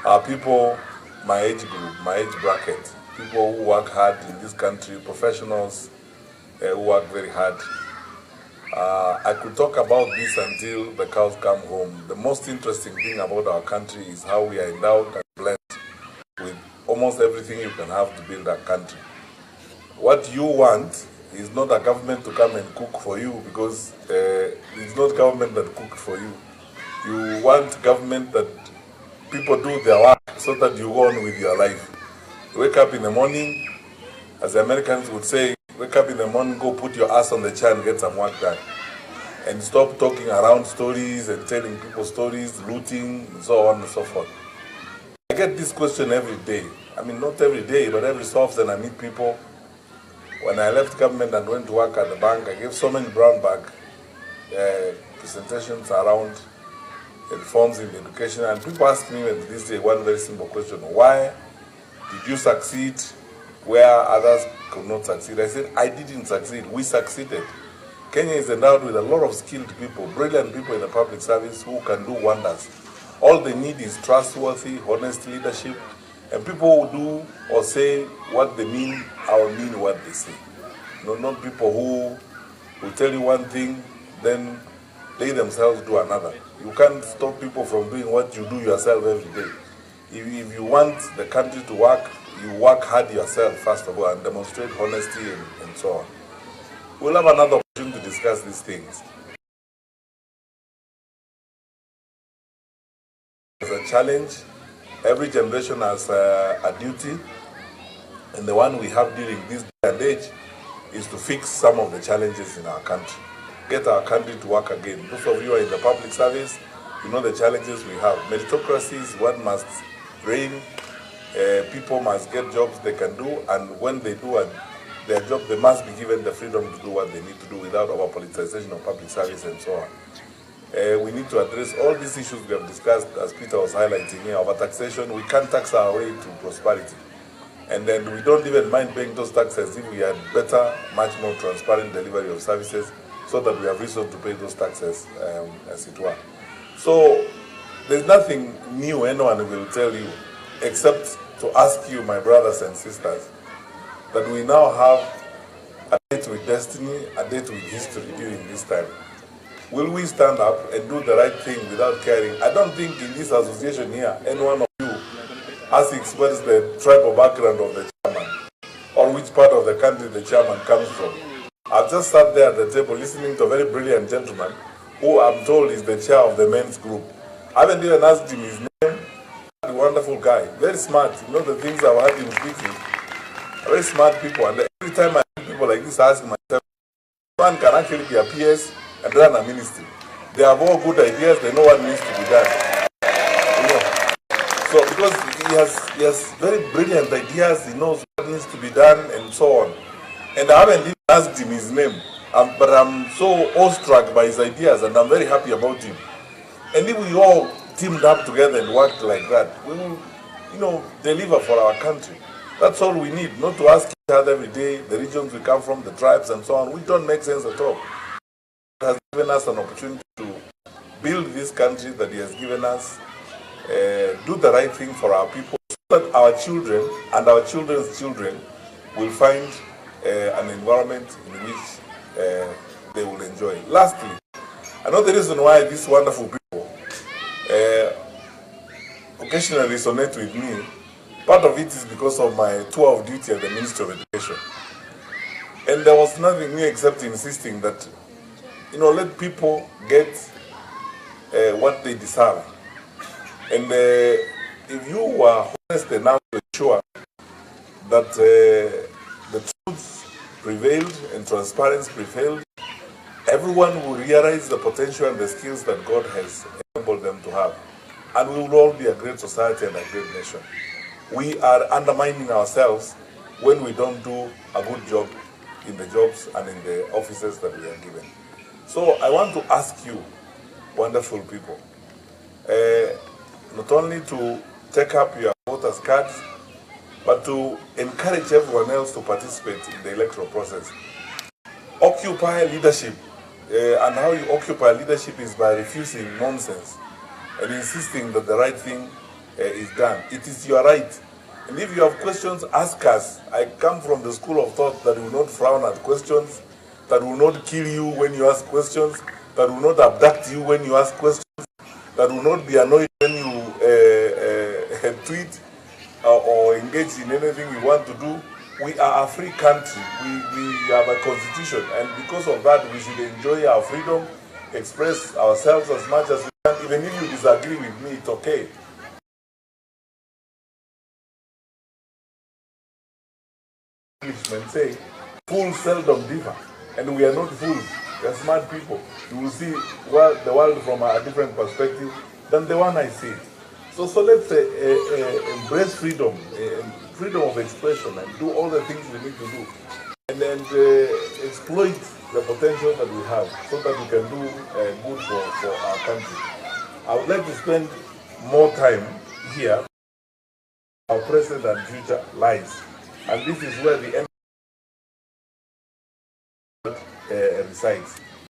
are people my age group, my age bracket, people who work hard in this country, professionals who work very hard. I could talk about this until the cows come home. The most interesting thing about our country is how we are endowed and blessed with almost everything you can have to build a country. What you want is not a government to come and cook for you, because it's not government that cooks for you. You want government that people do their work so that you go on with your life. You wake up in the morning, as the Americans would say, wake up in the morning, go put your ass on the chair and get some work done. And stop talking around stories and telling people stories, looting, and so on and so forth. I get this question every day. I mean, not every day, but every so often I meet people. When I left government and went to work at the bank, I gave so many brown bag presentations around reforms in education, and people ask me this day one very simple question: why did you succeed where others could not succeed? I said, I didn't succeed, we succeeded. Kenya is endowed with a lot of skilled people, brilliant people in the public service who can do wonders. All they need is trustworthy, honest leadership, and people who do or say what they mean or mean what they say. Not people who tell you one thing, then they themselves do another. You can't stop people from doing what you do yourself every day. If you want the country to work, you work hard yourself, first of all, and demonstrate honesty and so on. We'll have another opportunity to discuss these things. It's a challenge. Every generation has a duty, and the one we have during this day and age is to fix some of the challenges in our country. Get our country to work again. Those of you who are in the public service, you know the challenges we have. Meritocracy is what must reign. People must get jobs they can do, and when they do their job, they must be given the freedom to do what they need to do without over-politicization of public service and so on. We need to address all these issues we have discussed, as Peter was highlighting here, over taxation. We can't tax our way to prosperity. And then we don't even mind paying those taxes if we had better, much more transparent delivery of services, so that we have reason to pay those taxes, as it were. So there's nothing new anyone will tell you, except to ask you, my brothers and sisters, that we now have a date with destiny, a date with history during this time. Will we stand up and do the right thing without caring? I don't think in this association here, any one of you asks what is the tribal background of the chairman, or which part of the country the chairman comes from. I've just sat there at the table listening to a very brilliant gentleman who I'm told is the chair of the men's group. I haven't even asked him his name. A wonderful guy, very smart. You know the things I've heard him speaking. Very smart people, and every time I meet people like this, I ask myself, one can actually be a PS and run a ministry. They have all good ideas, they know what needs to be done. You know? So because he has very brilliant ideas, he knows what needs to be done and so on. And I haven't even asked him his name, but I'm so awestruck by his ideas, and I'm very happy about him. And if we all teamed up together and worked like that, we will, deliver for our country. That's all we need, not to ask each other every day, the regions we come from, the tribes and so on, which don't make sense at all. It has given us an opportunity to build this country that he has given us, do the right thing for our people, so that our children and our children's children will find an environment in which they will enjoy. Lastly, I know the reason why these wonderful people occasionally resonate with me. Part of it is because of my tour of duty at the Ministry of Education. And there was nothing new except insisting that, let people get what they deserve. And if you are honest enough to ensure that the truth prevailed and transparency prevailed, everyone will realize the potential and the skills that God has enabled them to have. And we will all be a great society and a great nation. We are undermining ourselves when we don't do a good job in the jobs and in the offices that we are given. So I want to ask you, wonderful people, not only to take up your voters' cards, but to encourage everyone else to participate in the electoral process. Occupy leadership, and how you occupy leadership is by refusing nonsense and insisting that the right thing is done. It is your right. And if you have questions, ask us. I come from the school of thought that will not frown at questions, that will not kill you when you ask questions, that will not abduct you when you ask questions, that will not be annoyed when you tweet or engage in anything you want to do. We are a free country. We have a constitution, and because of that, we should enjoy our freedom, express ourselves as much as we can. Even if you disagree with me, it's okay. Englishmen say, fools seldom differ, and we are not fools. We are smart people. You will see the world from a different perspective than the one I see. So let's embrace freedom, freedom of expression, and do all the things we need to do, and then exploit the potential that we have, so that we can do good for our country. I would like to spend more time here. Our present and future lies, and this is where the end resides.